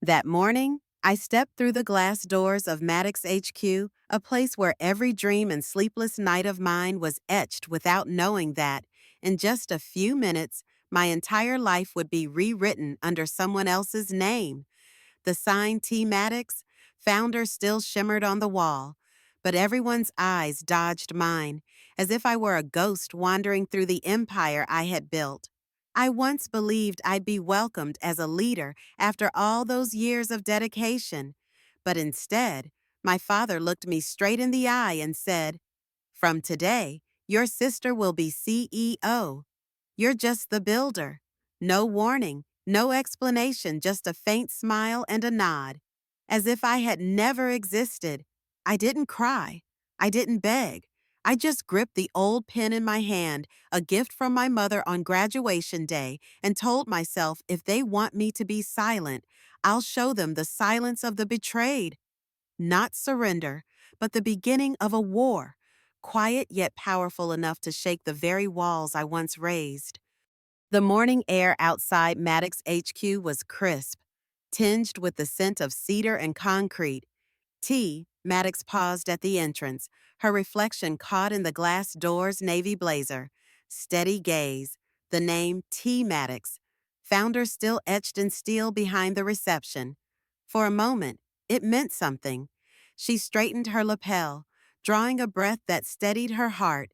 That morning, I stepped through the glass doors of Maddox HQ, a place where every dream and sleepless night of mine was etched without knowing that, in just a few minutes, my entire life would be rewritten under someone else's name. The sign T. Maddox, founder, still shimmered on the wall, but everyone's eyes dodged mine, as if I were a ghost wandering through the empire I had built. I once believed I'd be welcomed as a leader after all those years of dedication, but instead, my father looked me straight in the eye and said, "From today, your sister will be CEO. You're just the builder." No warning, no explanation, just a faint smile and a nod. As if I had never existed. I didn't cry. I didn't beg. I just gripped the old pen in my hand, a gift from my mother on graduation day, and told myself if they want me to be silent, I'll show them the silence of the betrayed. Not surrender, but the beginning of a war, quiet yet powerful enough to shake the very walls I once raised. The morning air outside Maddox HQ was crisp, tinged with the scent of cedar and concrete. T. Maddox paused at the entrance, her reflection caught in the glass door's navy blazer. Steady gaze, the name T. Maddox, founder still etched in steel behind the reception. For a moment, it meant something. She straightened her lapel, drawing a breath that steadied her heart.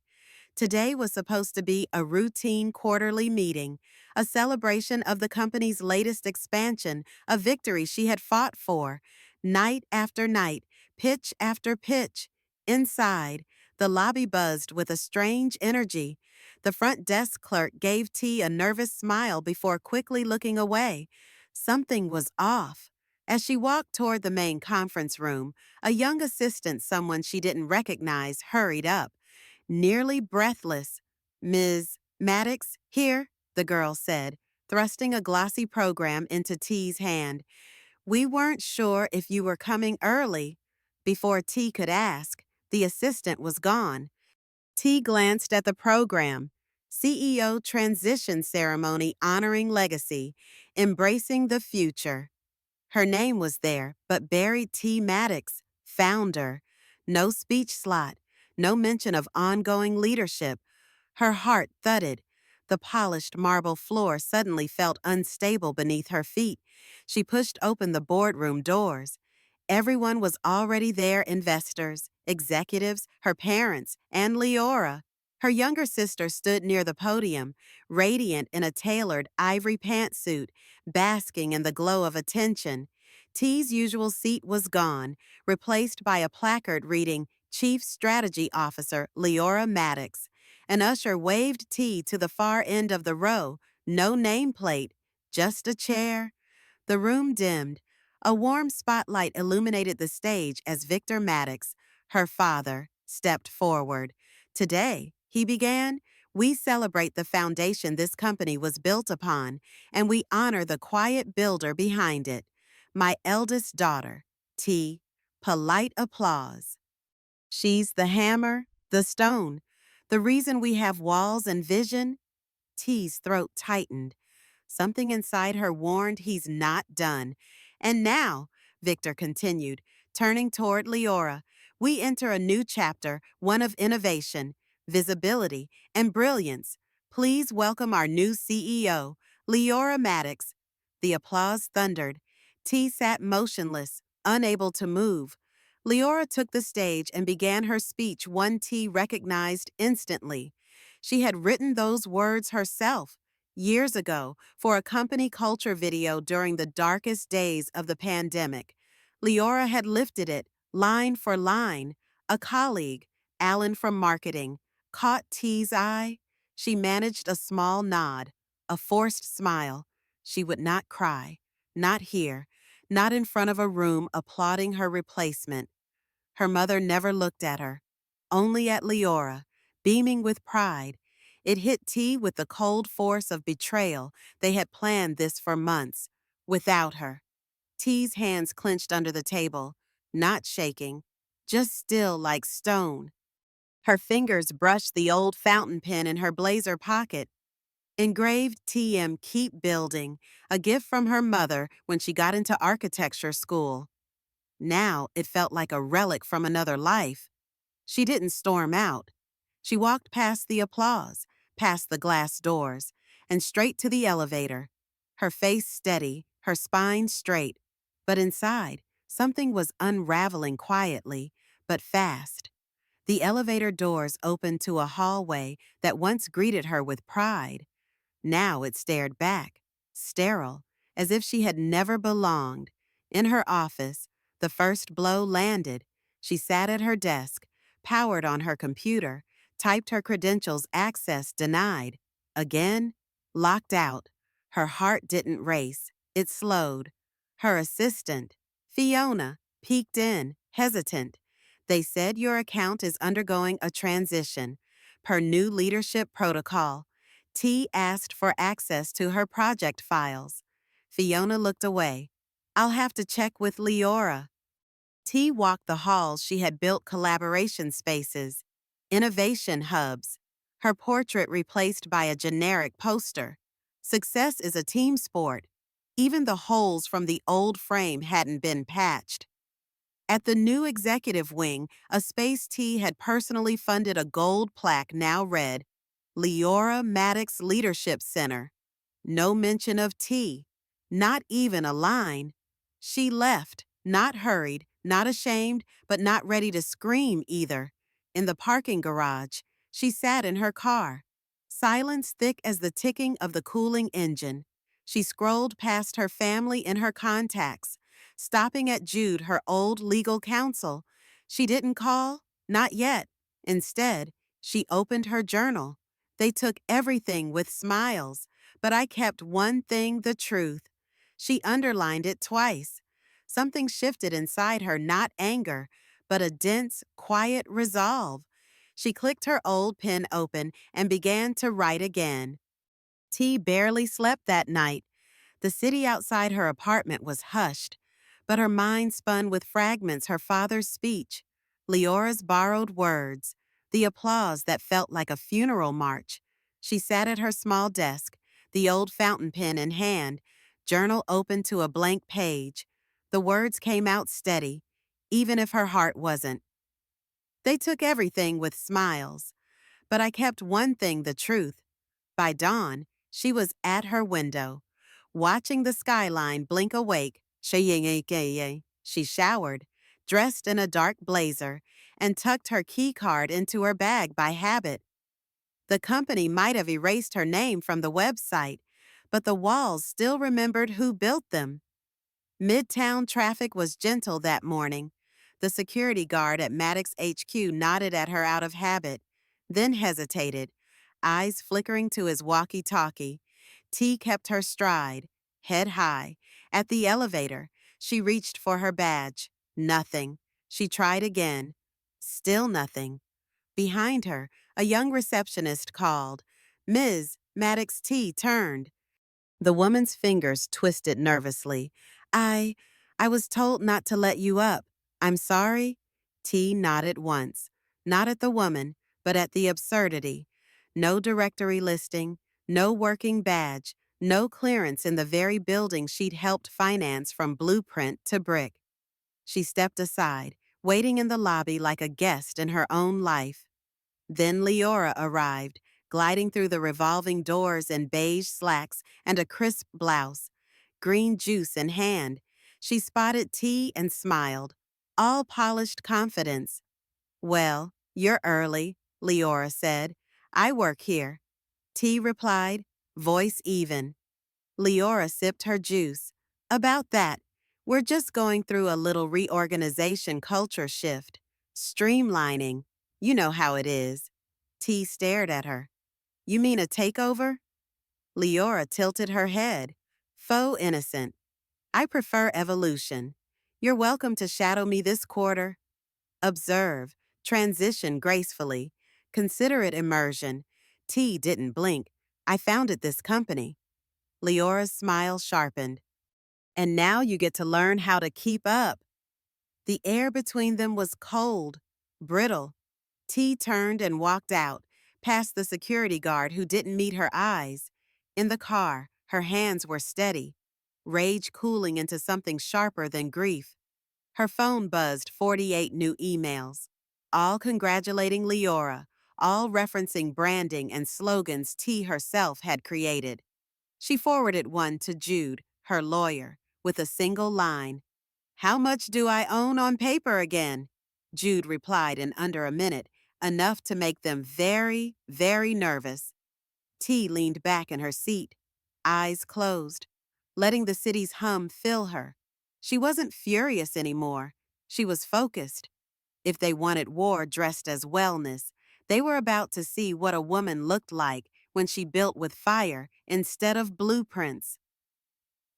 Today was supposed to be a routine quarterly meeting, a celebration of the company's latest expansion, a victory she had fought for. Night after night, pitch after pitch. Inside, the lobby buzzed with a strange energy. The front desk clerk gave T a nervous smile before quickly looking away. Something was off. As she walked toward the main conference room, a young assistant, someone she didn't recognize, hurried up. Nearly breathless, "Ms. Maddox, here," the girl said, thrusting a glossy program into T's hand. "We weren't sure if you were coming early." Before T could ask, the assistant was gone. T glanced at the program. CEO Transition Ceremony Honoring Legacy, Embracing the Future. Her name was there, but buried T. Maddox, founder. No speech slot, no mention of ongoing leadership. Her heart thudded. The polished marble floor suddenly felt unstable beneath her feet. She pushed open the boardroom doors. Everyone was already there, investors, executives, her parents, and Leora. Her younger sister stood near the podium, radiant in a tailored ivory pantsuit, basking in the glow of attention. T's usual seat was gone, replaced by a placard reading Chief Strategy Officer Leora Maddox. An usher waved T to the far end of the row, no nameplate, just a chair. The room dimmed. A warm spotlight illuminated the stage as Victor Maddox, her father, stepped forward. "Today," he began, "we celebrate the foundation this company was built upon, and we honor the quiet builder behind it. My eldest daughter, T." Polite applause. "She's the hammer, the stone, the reason we have walls and vision." T's throat tightened. Something inside her warned he's not done. "And now," Victor continued, turning toward Leora, "we enter a new chapter, one of innovation, visibility, and brilliance. Please welcome our new CEO, Leora Maddox." The applause thundered. T sat motionless, unable to move. Leora took the stage and began her speech, one T recognized instantly. She had written those words herself years ago for a company culture video during the darkest days of the pandemic. Leora had lifted it, line for line. A colleague, Alan from marketing, caught T's eye. She managed a small nod, a forced smile. She would not cry, not here, not in front of a room applauding her replacement. Her mother never looked at her, only at Leora, beaming with pride. It hit T with the cold force of betrayal. They had planned this for months, without her. T's hands clenched under the table, not shaking, just still like stone. Her fingers brushed the old fountain pen in her blazer pocket. Engraved TM Keep Building, a gift from her mother when she got into architecture school. Now it felt like a relic from another life. She didn't storm out. She walked past the applause, past the glass doors, and straight to the elevator. Her face steady, her spine straight. But inside, something was unraveling quietly, but fast. The elevator doors opened to a hallway that once greeted her with pride. Now it stared back, sterile, as if she had never belonged. In her office, the first blow landed. She sat at her desk, powered on her computer, typed her credentials, access denied. Again, locked out. Her heart didn't race, it slowed. Her assistant, Fiona, peeked in, hesitant. They said your account is undergoing a transition. Per new leadership protocol, T asked for access to her project files. Fiona looked away. I'll have to check with Leora. T walked the halls. She had built collaboration spaces, innovation hubs, her portrait replaced by a generic poster. Success is a team sport. Even the holes from the old frame hadn't been patched. At the new executive wing, a space T had personally funded a gold plaque now read, Leora Maddox Leadership Center. No mention of T, not even a line. She left, not hurried, not ashamed, but not ready to scream either. In the parking garage, she sat in her car, silence thick as the ticking of the cooling engine. She scrolled past her family in her contacts, stopping at Jude, her old legal counsel. She didn't call, not yet. Instead, she opened her journal. They took everything with smiles, but I kept one thing the truth. She underlined it twice. Something shifted inside her, not anger, but a dense, quiet resolve. She clicked her old pen open and began to write again. T barely slept that night. The city outside her apartment was hushed, but her mind spun with fragments her father's speech, Leora's borrowed words, the applause that felt like a funeral march. She sat at her small desk, the old fountain pen in hand, journal open to a blank page. The words came out steady, even if her heart wasn't. They took everything with smiles, but I kept one thing the truth. By dawn, she was at her window, watching the skyline blink awake. She showered, dressed in a dark blazer, and tucked her key card into her bag by habit. The company might have erased her name from the website, but the walls still remembered who built them. Midtown traffic was gentle that morning. The security guard at Maddox HQ nodded at her out of habit, then hesitated, eyes flickering to his walkie-talkie. T kept her stride, head high. At the elevator, she reached for her badge. Nothing. She tried again. Still nothing. Behind her, a young receptionist called. Ms. Maddox T turned. The woman's fingers twisted nervously. I was told not to let you up. I'm sorry. T nodded once. Not at the woman, but at the absurdity. No directory listing, no working badge, no clearance in the very building she'd helped finance from blueprint to brick. She stepped aside, waiting in the lobby like a guest in her own life. Then Leora arrived, gliding through the revolving doors in beige slacks and a crisp blouse, green juice in hand. She spotted T and smiled, all polished confidence. Well, you're early, Leora said. I work here. T replied, voice even. Leora sipped her juice. About that, we're just going through a little reorganization culture shift. Streamlining. You know how it is. T stared at her. You mean a takeover? Leora tilted her head. Faux innocent. I prefer evolution. You're welcome to shadow me this quarter. Observe. Transition gracefully. Consider it immersion. T didn't blink. I founded this company. Leora's smile sharpened. And now you get to learn how to keep up. The air between them was cold, brittle. T turned and walked out, past the security guard who didn't meet her eyes. In the car, her hands were steady, rage cooling into something sharper than grief. Her phone buzzed 48 new emails, all congratulating Leora, all referencing branding and slogans T herself had created. She forwarded one to Jude, her lawyer, with a single line. "How much do I own on paper again?" Jude replied in under a minute, enough to make them very, very nervous. T leaned back in her seat, eyes closed, letting the city's hum fill her. She wasn't furious anymore. She was focused. If they wanted war dressed as wellness, they were about to see what a woman looked like when she built with fire instead of blueprints.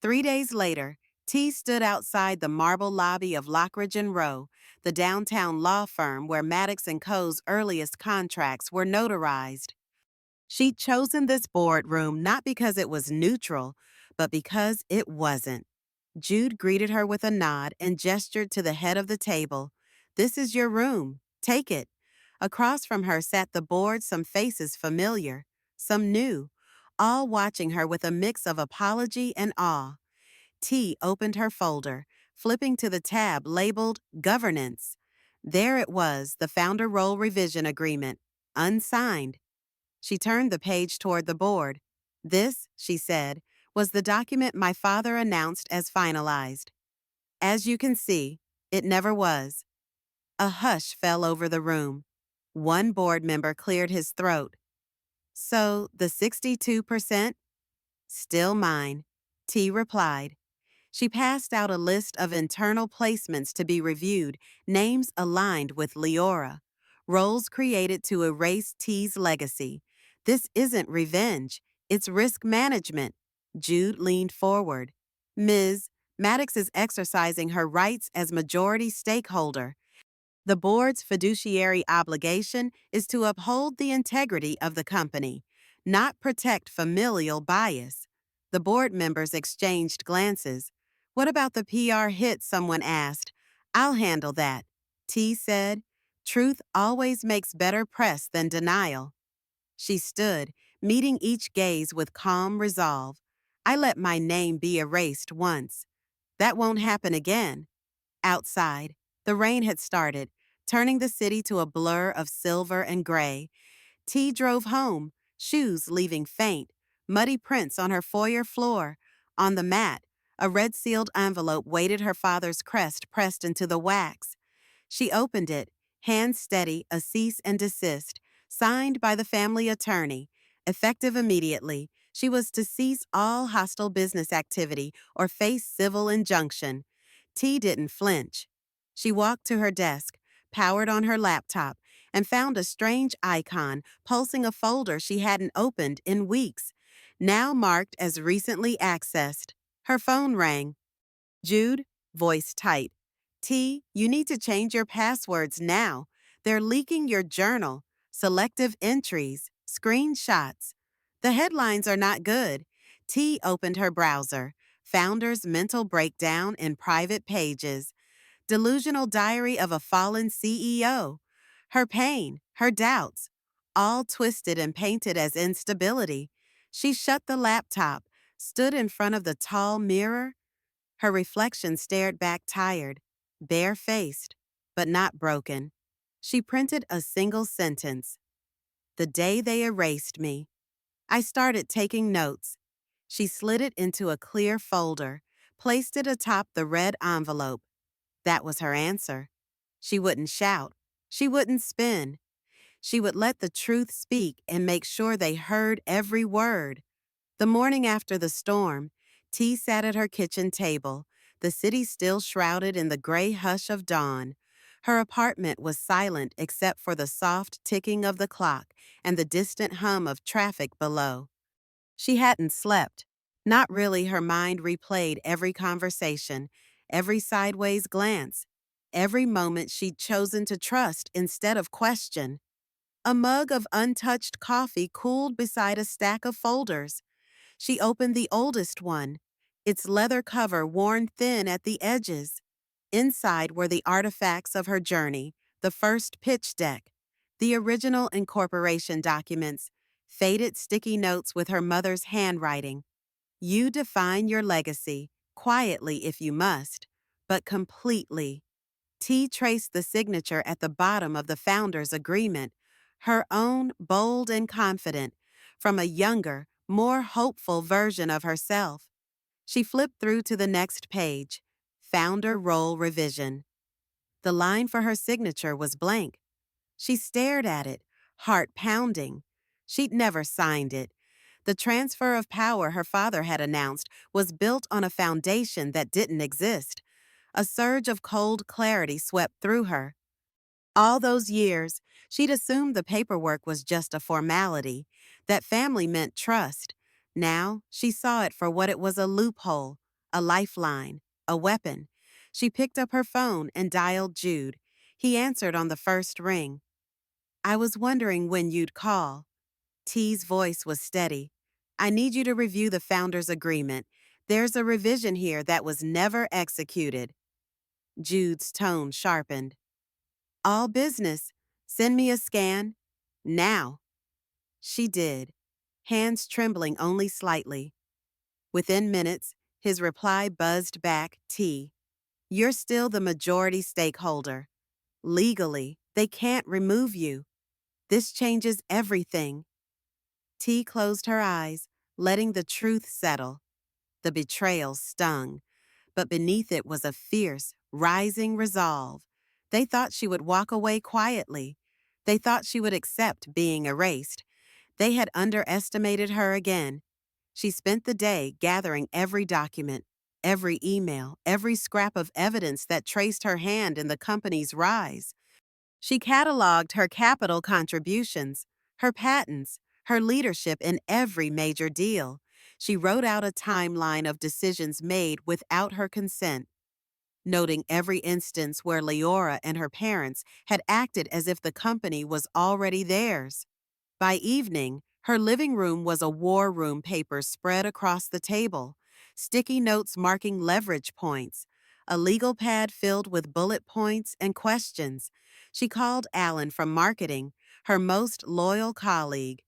3 days later, T stood outside the marble lobby of Lockridge and Rowe, the downtown law firm where Maddox and Co.'s earliest contracts were notarized. She'd chosen this boardroom not because it was neutral, but because it wasn't. Jude greeted her with a nod and gestured to the head of the table. "This is your room. Take it." Across from her sat the board, some faces familiar, some new, all watching her with a mix of apology and awe. T opened her folder, flipping to the tab labeled Governance. There it was, the founder role revision agreement, unsigned. She turned the page toward the board. "This," she said, "was the document my father announced as finalized. As you can see, it never was." A hush fell over the room. One board member cleared his throat. "So, the 62%? Still mine," T replied. She passed out a list of internal placements to be reviewed, names aligned with Leora. Roles created to erase T's legacy. "This isn't revenge, it's risk management." Jude leaned forward. "Ms. Maddox is exercising her rights as majority stakeholder. The board's fiduciary obligation is to uphold the integrity of the company, not protect familial bias." The board members exchanged glances. "What about the PR hit?" someone asked. "I'll handle that," T said. "Truth always makes better press than denial." She stood, meeting each gaze with calm resolve. "I let my name be erased once. That won't happen again." Outside, the rain had started, turning the city to a blur of silver and gray. T drove home, shoes leaving faint, muddy prints on her foyer floor. On the mat, a red-sealed envelope waited, her father's crest pressed into the wax. She opened it, hand steady, a cease and desist, signed by the family attorney. Effective immediately, she was to cease all hostile business activity or face civil injunction. T didn't flinch. She walked to her desk, powered on her laptop, and found a strange icon pulsing a folder she hadn't opened in weeks, now marked as recently accessed. Her phone rang. "Jude," voice tight. "T, you need to change your passwords now. They're leaking your journal, selective entries, screenshots. The headlines are not good." T opened her browser. Founder's mental breakdown in private pages. Delusional diary of a fallen CEO. Her pain, her doubts, all twisted and painted as instability. She shut the laptop, stood in front of the tall mirror. Her reflection stared back tired, bare-faced, but not broken. She printed a single sentence. "The day they erased me." I started taking notes. She slid it into a clear folder, placed it atop the red envelope. That was her answer. She wouldn't shout. She wouldn't spin. She would let the truth speak and make sure they heard every word. The morning after the storm, T sat at her kitchen table, the city still shrouded in the gray hush of dawn. Her apartment was silent except for the soft ticking of the clock and the distant hum of traffic below. She hadn't slept. Not really. Her mind replayed every conversation, every sideways glance, every moment she'd chosen to trust instead of question. A mug of untouched coffee cooled beside a stack of folders. She opened the oldest one, its leather cover worn thin at the edges. Inside were the artifacts of her journey, the first pitch deck, the original incorporation documents, Faded sticky notes with her mother's handwriting. You define your legacy, quietly if you must, but completely. T traced the signature at the bottom of the founder's agreement, her own bold and confident, from a younger, more hopeful version of herself. She flipped through to the next page, Founder Role Revision. The line for her signature was blank. She stared at it, heart pounding. She'd never signed it. The transfer of power her father had announced was built on a foundation that didn't exist. A surge of cold clarity swept through her. All those years, she'd assumed the paperwork was just a formality, that family meant trust. Now, she saw it for what it was, a loophole, a lifeline, a weapon. She picked up her phone and dialed Jude. He answered on the first ring. I was wondering when you'd call. T's voice was steady. I need you to review the founder's agreement. There's a revision here that was never executed. Jude's tone sharpened. All business. Send me a scan. Now. She did, hands trembling only slightly. Within minutes, his reply buzzed back, T. You're still the majority stakeholder. Legally, they can't remove you. This changes everything. T closed her eyes, letting the truth settle. The betrayal stung, but beneath it was a fierce, rising resolve. They thought she would walk away quietly. They thought she would accept being erased. They had underestimated her again. She spent the day gathering every document, every email, every scrap of evidence that traced her hand in the company's rise. She cataloged her capital contributions, her patents, her leadership in every major deal. She wrote out a timeline of decisions made without her consent, noting every instance where Leora and her parents had acted as if the company was already theirs. By evening, her living room was a war room, paper spread across the table, sticky notes marking leverage points, a legal pad filled with bullet points and questions. She called Alan from marketing, her most loyal colleague.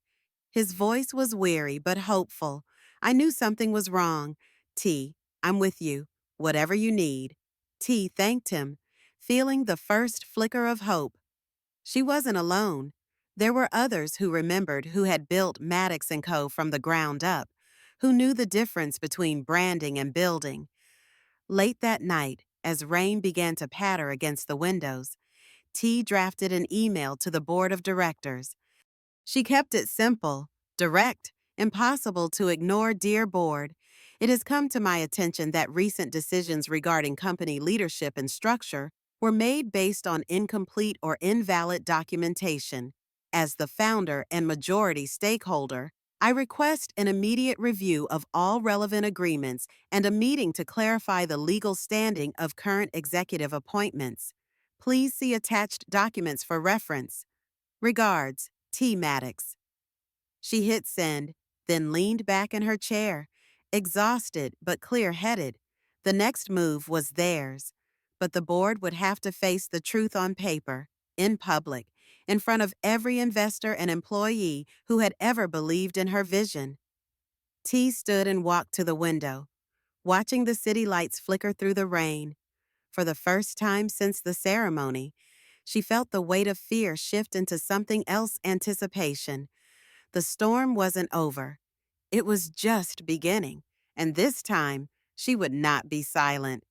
His voice was weary but hopeful. I knew something was wrong. T, I'm with you. Whatever you need. T thanked him, feeling the first flicker of hope. She wasn't alone. There were others who remembered, who had built Maddox & Co. from the ground up, who knew the difference between branding and building. Late that night, as rain began to patter against the windows, T drafted an email to the board of directors. She kept it simple, direct, impossible to ignore. Dear Board, it has come to my attention that recent decisions regarding company leadership and structure were made based on incomplete or invalid documentation. As the founder and majority stakeholder, I request an immediate review of all relevant agreements and a meeting to clarify the legal standing of current executive appointments. Please see attached documents for reference. Regards, T. Maddox. She hit send, then leaned back in her chair, exhausted but clear-headed. The next move was theirs, but the board would have to face the truth on paper, in public, in front of every investor and employee who had ever believed in her vision. T stood and walked to the window, watching the city lights flicker through the rain. For the first time since the ceremony, she felt the weight of fear shift into something else, anticipation. The storm wasn't over. It was just beginning, and this time, she would not be silent.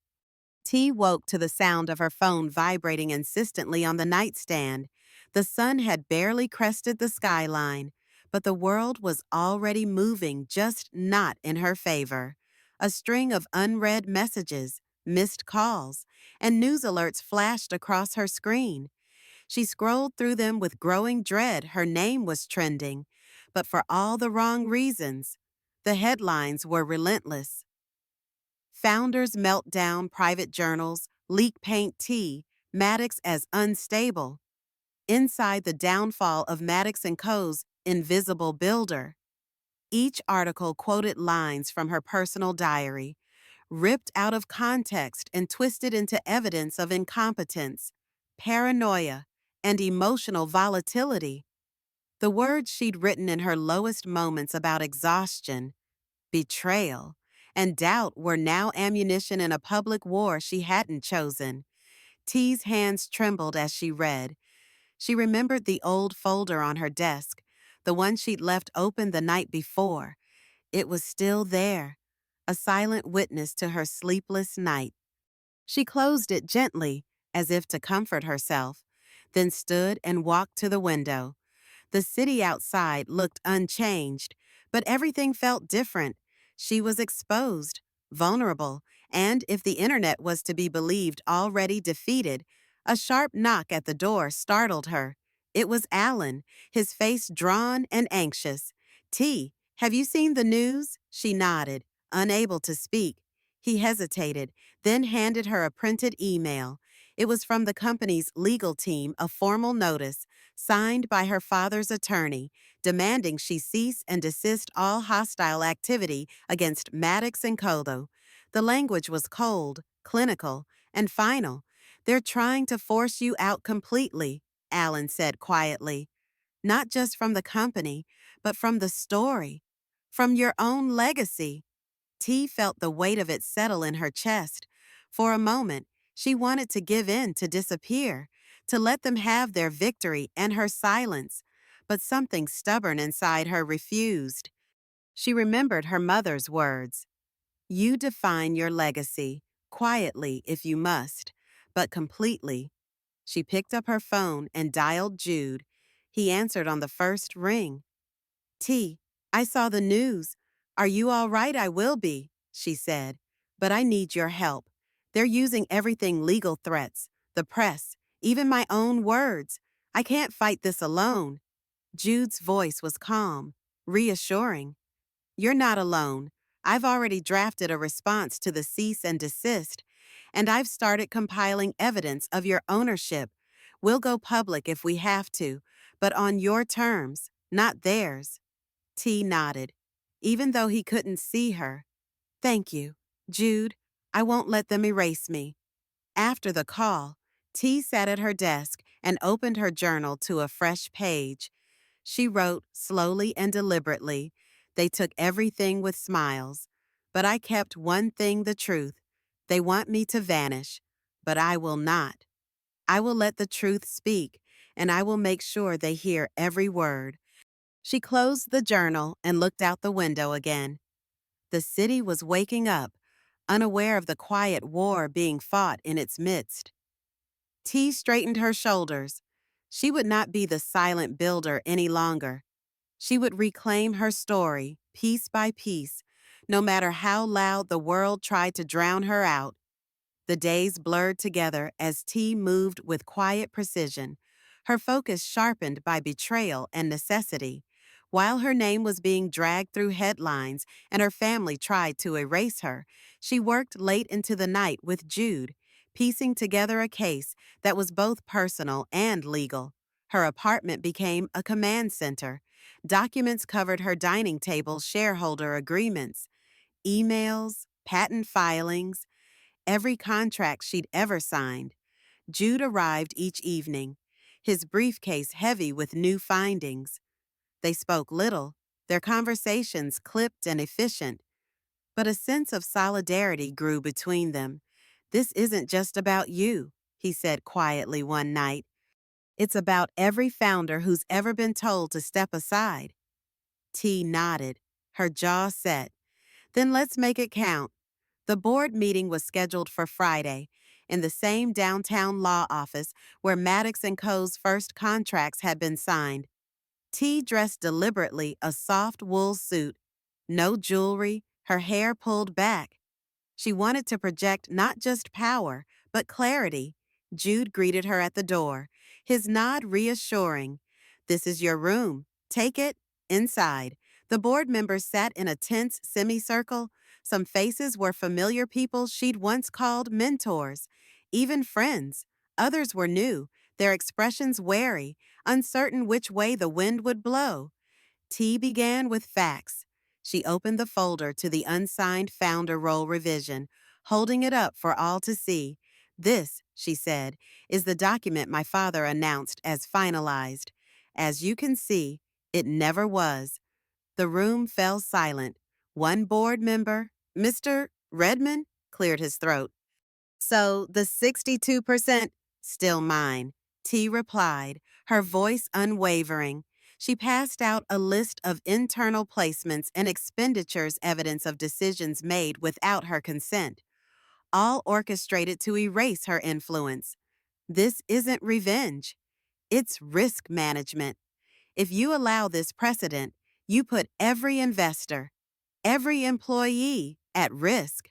T woke to the sound of her phone vibrating insistently on the nightstand. The sun had barely crested the skyline, but the world was already moving, just not in her favor. A string of unread messages, missed calls, and news alerts flashed across her screen. She scrolled through them with growing dread. Her name was trending, but for all the wrong reasons. The headlines were relentless. Founders meltdown, private journals, leak paint T, Maddox as unstable. Inside the downfall of Maddox & Co.'s invisible builder. Each article quoted lines from her personal diary, ripped out of context and twisted into evidence of incompetence, paranoia, and emotional volatility. The words she'd written in her lowest moments about exhaustion, betrayal, and doubt were now ammunition in a public war she hadn't chosen. T's hands trembled as she read. She remembered the old folder on her desk, the one she'd left open the night before. It was still there, a silent witness to her sleepless night. She closed it gently, as if to comfort herself, then stood and walked to the window. The city outside looked unchanged, but everything felt different. She was exposed, vulnerable, and if the internet was to be believed already defeated, a sharp knock at the door startled her. It was Alan, his face drawn and anxious. "T, have you seen the news?" She nodded, unable to speak. He hesitated, then handed her a printed email. It was from the company's legal team, a formal notice, signed by her father's attorney, demanding she cease and desist all hostile activity against Maddox and Kodo. The language was cold, clinical, and final. "They're trying to force you out completely," Alan said quietly. "Not just from the company, but from the story, from your own legacy." T felt the weight of it settle in her chest. For a moment, she wanted to give in, to disappear, to let them have their victory and her silence. But something stubborn inside her refused. She remembered her mother's words. "You define your legacy, quietly if you must, but completely." She picked up her phone and dialed Jude. He answered on the first ring. "T, I saw the news. Are you all right? I will be," she said. "But I need your help. They're using everything, legal threats, the press, even my own words. I can't fight this alone." Jude's voice was calm, reassuring. "You're not alone. I've already drafted a response to the cease and desist, and I've started compiling evidence of your ownership. We'll go public if we have to, but on your terms, not theirs." T nodded, even though he couldn't see her. "Thank you, Jude. I won't let them erase me." After the call, T sat at her desk and opened her journal to a fresh page. She wrote slowly and deliberately. "They took everything with smiles, but I kept one thing the truth. They want me to vanish, but I will not. I will let the truth speak, and I will make sure they hear every word." She closed the journal and looked out the window again. The city was waking up, unaware of the quiet war being fought in its midst. T straightened her shoulders. She would not be the silent builder any longer. She would reclaim her story, piece by piece, no matter how loud the world tried to drown her out. The days blurred together as T moved with quiet precision, her focus sharpened by betrayal and necessity. While her name was being dragged through headlines and her family tried to erase her, she worked late into the night with Jude, piecing together a case that was both personal and legal. Her apartment became a command center. Documents covered her dining table shareholder agreements, emails, patent filings, every contract she'd ever signed. Jude arrived each evening, his briefcase heavy with new findings. They spoke little, their conversations clipped and efficient, but a sense of solidarity grew between them. "This isn't just about you," he said quietly one night. "It's about every founder who's ever been told to step aside." T nodded, her jaw set. "Then let's make it count." The board meeting was scheduled for Friday, in the same downtown law office where Maddox and Co.'s first contracts had been signed. T dressed deliberately, a soft wool suit, no jewelry, her hair pulled back. She wanted to project not just power, but clarity. Jude greeted her at the door, his nod reassuring. "This is your room. Take it inside." The board members sat in a tense semicircle. Some faces were familiar people she'd once called mentors, even friends. Others were new, their expressions wary, uncertain which way the wind would blow. T began with facts. She opened the folder to the unsigned founder role revision, holding it up for all to see. "This," she said, "is the document my father announced as finalized. As you can see, It never was. The room fell silent. One board member, Mr. Redmond, cleared his throat. So the 62%, still mine, T replied, her voice unwavering. She passed out a list of internal placements and expenditures evidence of decisions made without her consent, all orchestrated to erase her influence. This isn't revenge. It's risk management. If you allow this precedent, you put every investor, every employee at risk.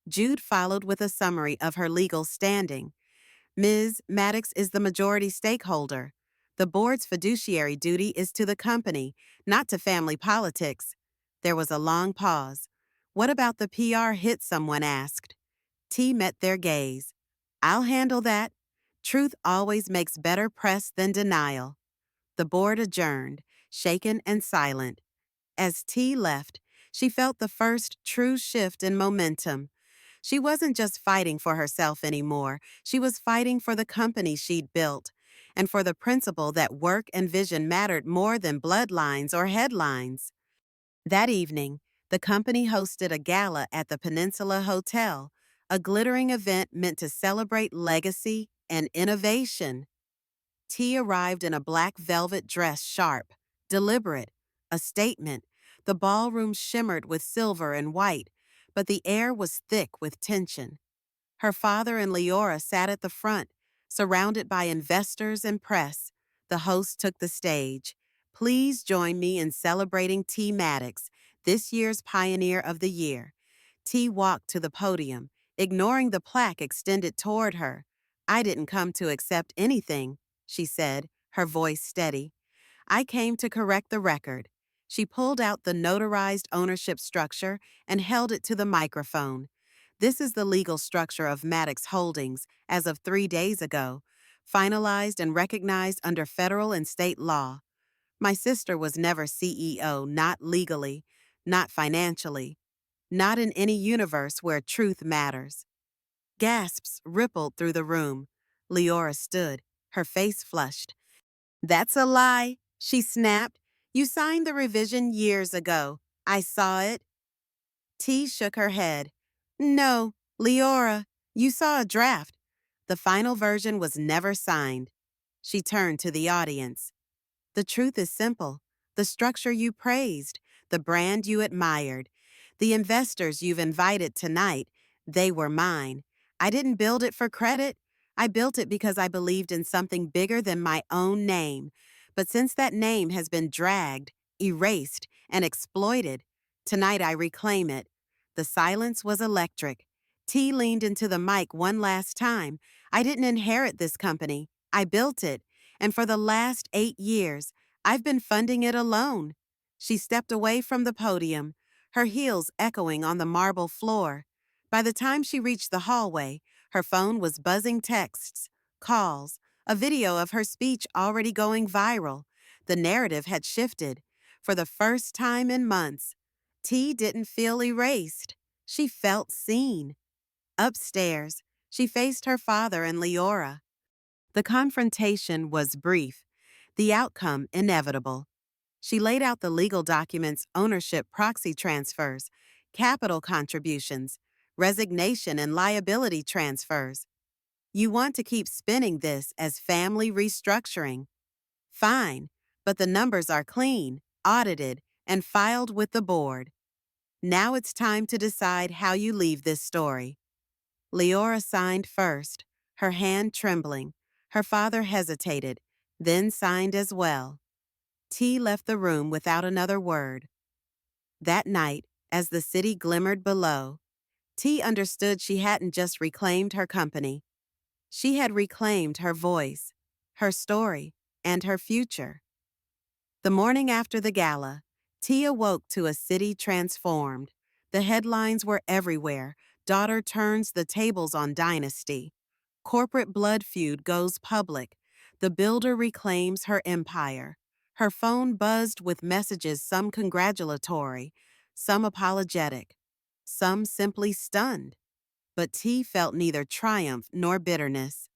Jude followed with a summary of her legal standing. Ms. Maddox is the majority stakeholder. The board's fiduciary duty is to the company, not to family politics. There was a long pause. What about the PR hit, someone asked. T met their gaze. I'll handle that. Truth always makes better press than denial. The board adjourned, shaken and silent. As T left, she felt the first true shift in momentum. She wasn't just fighting for herself anymore, she was fighting for the company she'd built, and for the principle that work and vision mattered more than bloodlines or headlines. That evening, the company hosted a gala at the Peninsula Hotel, a glittering event meant to celebrate legacy and innovation. T arrived in a black velvet dress, sharp, deliberate, a statement. The ballroom shimmered with silver and white, but the air was thick with tension. Her father and Leora sat at the front, surrounded by investors and press. The host took the stage. Please join me in celebrating T. Maddox, this year's Pioneer of the Year. T walked to the podium, ignoring the plaque extended toward her. I didn't come to accept anything, she said, her voice steady. I came to correct the record. She pulled out the notarized ownership structure and held it to the microphone. This is the legal structure of Maddox Holdings as of 3 days ago, finalized and recognized under federal and state law. My sister was never CEO, not legally, not financially, not in any universe where truth matters. Gasps rippled through the room. Leora stood, her face flushed. That's a lie, she snapped. You signed the revision years ago. I saw it. T shook her head. No, Leora, you saw a draft. The final version was never signed. She turned to the audience. The truth is simple. The structure you praised, the brand you admired, the investors you've invited tonight, they were mine. I didn't build it for credit. I built it because I believed in something bigger than my own name. But since that name has been dragged, erased, and exploited, tonight I reclaim it. The silence was electric. T leaned into the mic one last time. I didn't inherit this company. I built it. And for the last 8 years, I've been funding it alone. She stepped away from the podium, her heels echoing on the marble floor. By the time she reached the hallway, her phone was buzzing texts, calls, a video of her speech already going viral. The narrative had shifted. For the first time in months, T didn't feel erased. She felt seen. Upstairs, she faced her father and Leora. The confrontation was brief, the outcome inevitable. She laid out the legal documents, ownership, proxy transfers, capital contributions, resignation and liability transfers. You want to keep spinning this as family restructuring. Fine, but the numbers are clean, audited, and filed with the board. Now it's time to decide how you leave this story. Leora signed first, her hand trembling. Her father hesitated, then signed as well. T left the room without another word. That night, as the city glimmered below, T understood she hadn't just reclaimed her company. She had reclaimed her voice, her story, and her future. The morning after the gala, T awoke to a city transformed. The headlines were everywhere. Daughter turns the tables on dynasty. Corporate blood feud goes public. The builder reclaims her empire. Her phone buzzed with messages, some congratulatory, some apologetic, some simply stunned. But T felt neither triumph nor bitterness.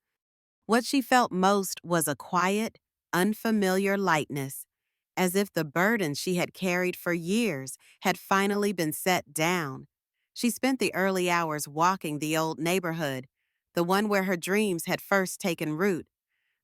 What she felt most was a quiet, unfamiliar lightness. as if the burden she had carried for years had finally been set down. She spent the early hours walking the old neighborhood, the one where her dreams had first taken root.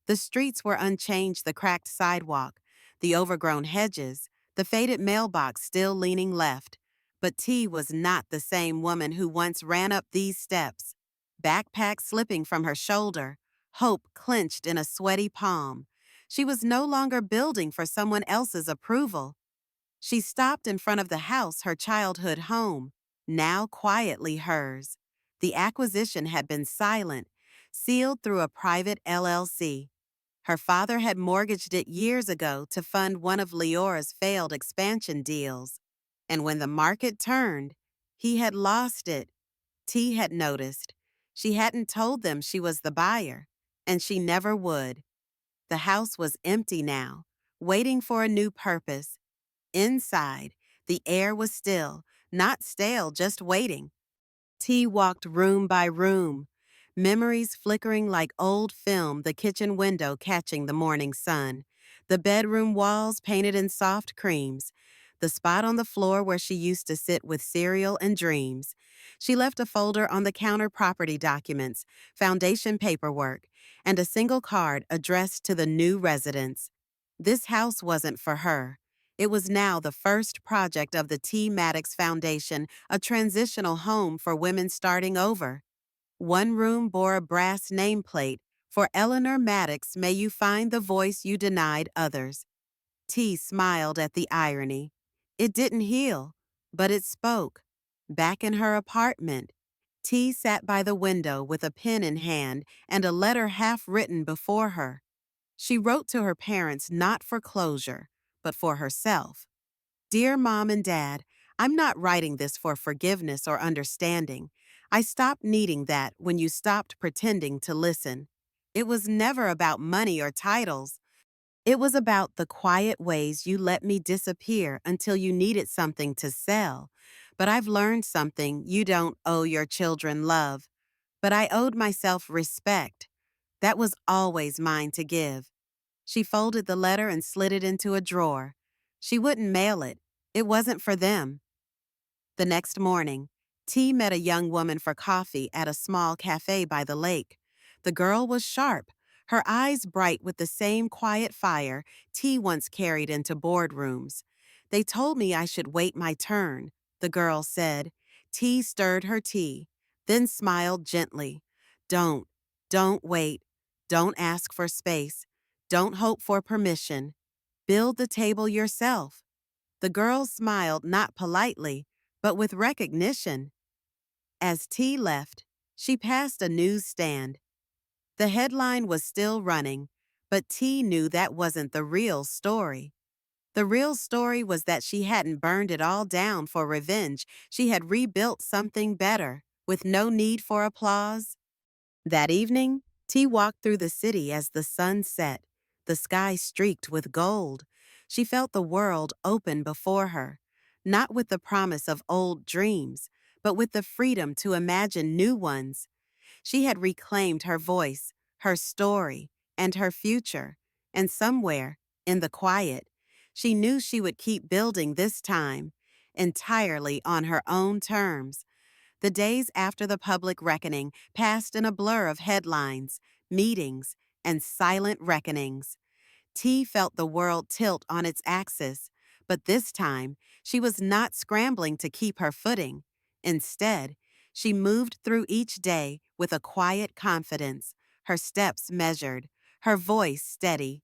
The streets were unchanged, the cracked sidewalk, the overgrown hedges, the faded mailbox still leaning left. But T was not the same woman who once ran up these steps. Backpack slipping from her shoulder, hope clenched in a sweaty palm. She was no longer building for someone else's approval. She stopped in front of the house, her childhood home, now quietly hers. The acquisition had been silent, sealed through a private LLC. Her father had mortgaged it years ago to fund one of Leora's failed expansion deals. And when the market turned, he had lost it. T had noticed. She hadn't told them she was the buyer, and she never would. The house was empty now, waiting for a new purpose. Inside, the air was still, not stale, just waiting. T walked room by room, memories flickering like old film, the kitchen window catching the morning sun, the bedroom walls painted in soft creams, the spot on the floor where she used to sit with cereal and dreams. She left a folder on the counter, property documents, foundation paperwork, and a single card addressed to the new residents. This house wasn't for her. It was now the first project of the T. Maddox Foundation, a transitional home for women starting over. One room bore a brass nameplate, "For Eleanor Maddox, may you find the voice you denied others." T smiled at the irony. It didn't heal, but it spoke. Back in her apartment, T sat by the window with a pen in hand and a letter half written before her. She wrote to her parents not for closure, but for herself. "Dear Mom and Dad, I'm not writing this for forgiveness or understanding. I stopped needing that when you stopped pretending to listen. It was never about money or titles. It was about the quiet ways you let me disappear until you needed something to sell. But I've learned something: you don't owe your children love. But I owed myself respect. That was always mine to give." She folded the letter and slid it into a drawer. She wouldn't mail it. It wasn't for them. The next morning, T met a young woman for coffee at a small cafe by the lake. The girl was sharp, her eyes bright with the same quiet fire T once carried into boardrooms. "They told me I should wait my turn," the girl said. T stirred her tea, then smiled gently. "Don't, don't wait. Don't ask for space. Don't hope for permission. Build the table yourself." The girl smiled, not politely, but with recognition. As T left, she passed a newsstand. The headline was still running, but T knew that wasn't the real story. The real story was that she hadn't burned it all down for revenge. She had rebuilt something better, with no need for applause. That evening, T walked through the city as the sun set, the sky streaked with gold. She felt the world open before her, not with the promise of old dreams, but with the freedom to imagine new ones. She had reclaimed her voice, her story, and her future, and somewhere, in the quiet, she knew she would keep building this time, entirely on her own terms. The days after the public reckoning passed in a blur of headlines, meetings, and silent reckonings. T felt the world tilt on its axis, but this time she was not scrambling to keep her footing. Instead, she moved through each day with a quiet confidence, her steps measured, her voice steady.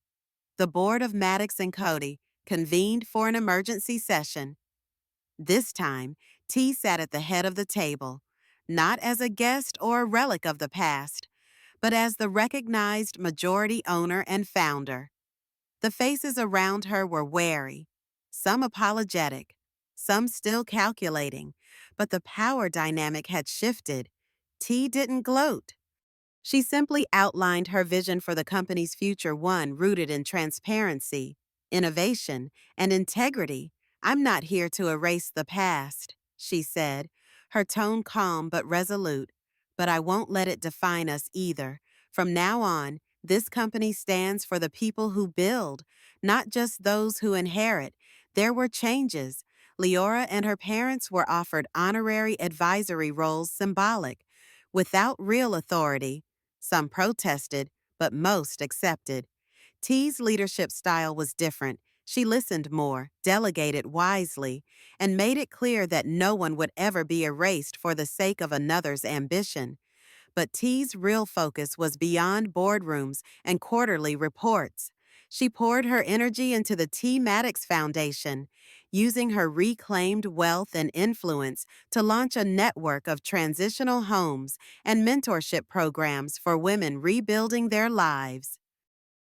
The board of Maddox and Cody convened for an emergency session. This time, T sat at the head of the table, not as a guest or a relic of the past, but as the recognized majority owner and founder. The faces around her were wary, some apologetic, some still calculating, but the power dynamic had shifted. T didn't gloat. She simply outlined her vision for the company's future, one rooted in transparency, innovation, and integrity. "I'm not here to erase the past," she said, her tone calm but resolute. "But I won't let it define us either. From now on, This company stands for the people who build, not just those who inherit. There were changes. Leora and her parents were offered honorary advisory roles symbolic, without real authority. Some protested, but most accepted. T's leadership style was different. She listened more, delegated wisely, and made it clear that no one would ever be erased for the sake of another's ambition. But T's real focus was beyond boardrooms and quarterly reports. She poured her energy into the T. Maddox Foundation, using her reclaimed wealth and influence to launch a network of transitional homes and mentorship programs for women rebuilding their lives.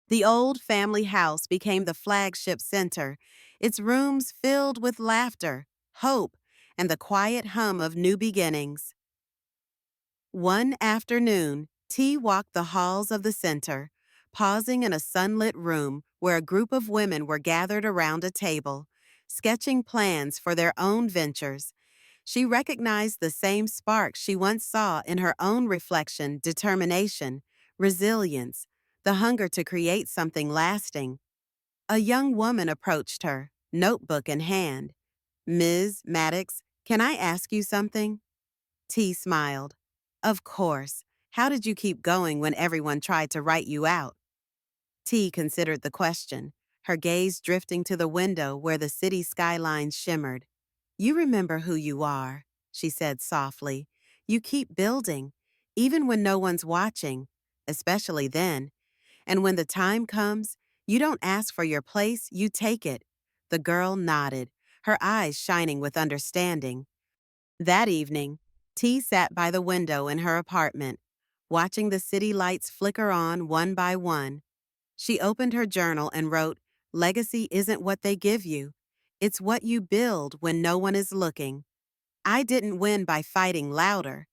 The old family house became the flagship center, its rooms filled with laughter, hope, and the quiet hum of new beginnings. One afternoon, T walked the halls of the center, pausing in a sunlit room where a group of women were gathered around a table, sketching plans for their own ventures. She recognized the same spark she once saw in her own reflection: determination, resilience, the hunger to create something lasting. A young woman approached her, notebook in hand. "Ms. Maddox, can I ask you something?" T smiled. "Of course. How did you keep going when everyone tried to write you out?" T considered the question, her gaze drifting to the window where the city skyline shimmered. "You remember who you are," she said softly. "You keep building, even when no one's watching, especially then. And when the time comes, you don't ask for your place, you take it." The girl nodded, her eyes shining with understanding. That evening, T sat by the window in her apartment, watching the city lights flicker on one by one. She opened her journal and wrote, "Legacy isn't what they give you. It's what you build when no one is looking. I didn't win by fighting louder.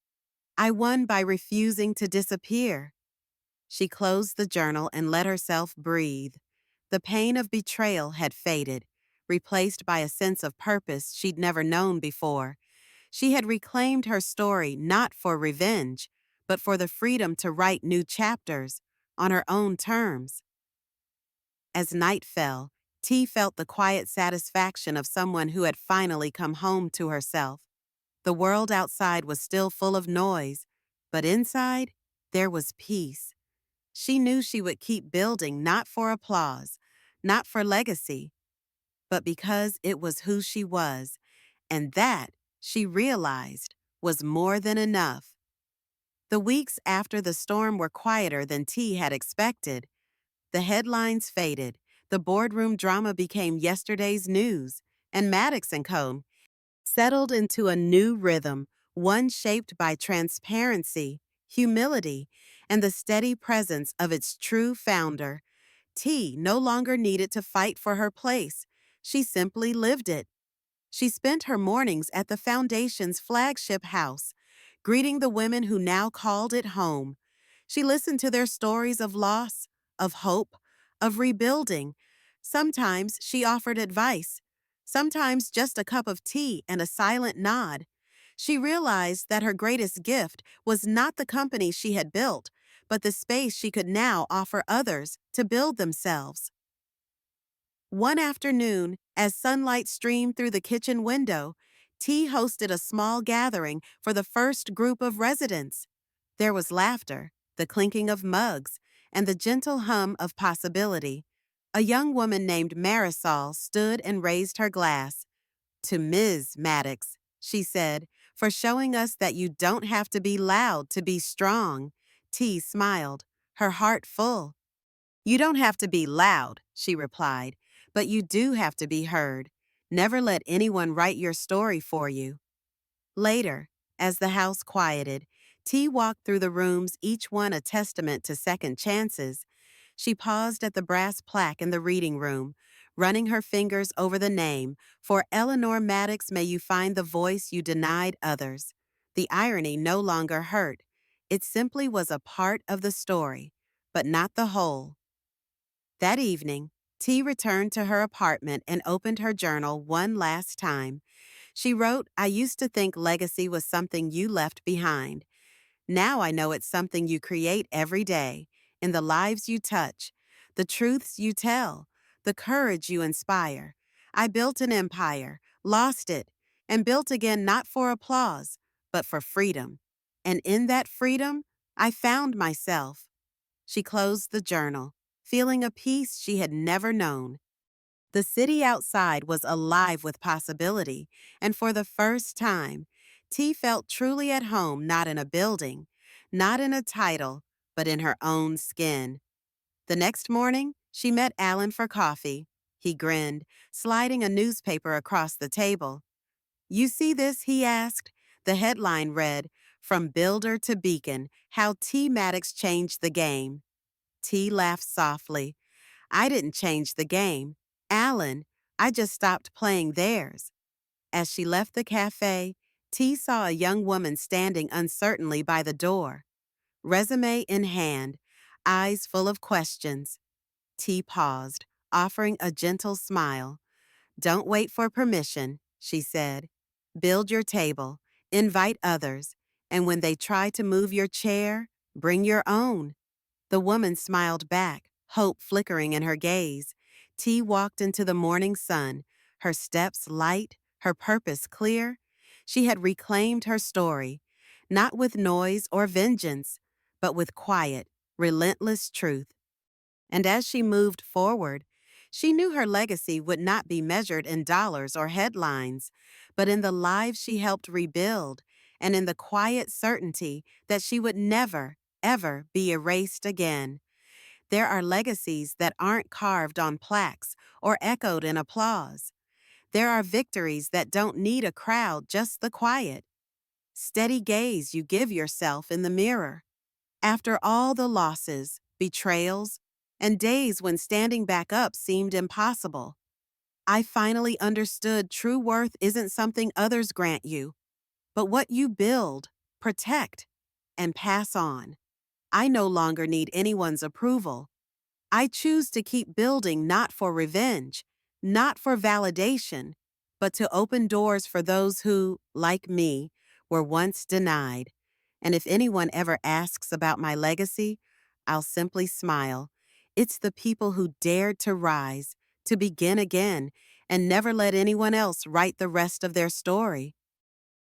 I won by refusing to disappear." She closed the journal and let herself breathe. The pain of betrayal had faded, replaced by a sense of purpose she'd never known before. She had reclaimed her story not for revenge, but for the freedom to write new chapters on her own terms. As night fell, T felt the quiet satisfaction of someone who had finally come home to herself. The world outside was still full of noise, but inside, there was peace. She knew she would keep building not for applause, not for legacy, but because it was who she was, and that, she realized, was more than enough. The weeks after the storm were quieter than T had expected. The headlines faded, the boardroom drama became yesterday's news, and Maddox and Co. settled into a new rhythm, one shaped by transparency, humility, and the steady presence of its true founder. T no longer needed to fight for her place. She simply lived it. She spent her mornings at the Foundation's flagship house, greeting the women who now called it home. She listened to their stories of loss, of hope, of rebuilding. Sometimes she offered advice, sometimes just a cup of tea and a silent nod. She realized that her greatest gift was not the company she had built, but the space she could now offer others to build themselves. One afternoon, as sunlight streamed through the kitchen window, T hosted a small gathering for the first group of residents. There was laughter, the clinking of mugs, and the gentle hum of possibility. A young woman named Marisol stood and raised her glass. "To Ms. Maddox," she said, "for showing us that you don't have to be loud to be strong." T smiled, her heart full. "You don't have to be loud," she replied, "but you do have to be heard. Never let anyone write your story for you." Later, as the house quieted, T walked through the rooms, each one a testament to second chances. She paused at the brass plaque in the reading room, running her fingers over the name, "For Eleanor Maddox may you find the voice you denied others." The irony no longer hurt. It simply was a part of the story, but not the whole. That evening, T returned to her apartment and opened her journal one last time. She wrote, "I used to think legacy was something you left behind. Now I know it's something you create every day, in the lives you touch, the truths you tell, the courage you inspire. I built an empire, lost it, and built again not for applause, but for freedom. And in that freedom, I found myself. She closed the journal, feeling a peace she had never known. The city outside was alive with possibility, and for the first time, T felt truly at home not in a building, not in a title, but in her own skin. The next morning, she met Alan for coffee. He grinned, sliding a newspaper across the table. You see this? He asked. The headline read, From Builder to Beacon, How T Maddox Changed the Game. T laughed softly. I didn't change the game. Alan, I just stopped playing theirs. As she left the cafe, T saw a young woman standing uncertainly by the door, resume in hand, eyes full of questions. T paused, offering a gentle smile. Don't wait for permission, she said. Build your table, invite others, and when they try to move your chair, bring your own. The woman smiled back, hope flickering in her gaze. T walked into the morning sun, her steps light, her purpose clear. She had reclaimed her story, not with noise or vengeance, but with quiet, relentless truth. And as she moved forward, she knew her legacy would not be measured in dollars or headlines, but in the lives she helped rebuild and in the quiet certainty that she would never, ever be erased again. There are legacies that aren't carved on plaques or echoed in applause. There are victories that don't need a crowd, just the quiet, steady gaze you give yourself in the mirror. After all the losses, betrayals, and days when standing back up seemed impossible, I finally understood true worth isn't something others grant you, but what you build, protect, and pass on. I no longer need anyone's approval. I choose to keep building not for revenge, not for validation, but to open doors for those who, like me, were once denied. And if anyone ever asks about my legacy, I'll simply smile. It's the people who dared to rise, to begin again, and never let anyone else write the rest of their story.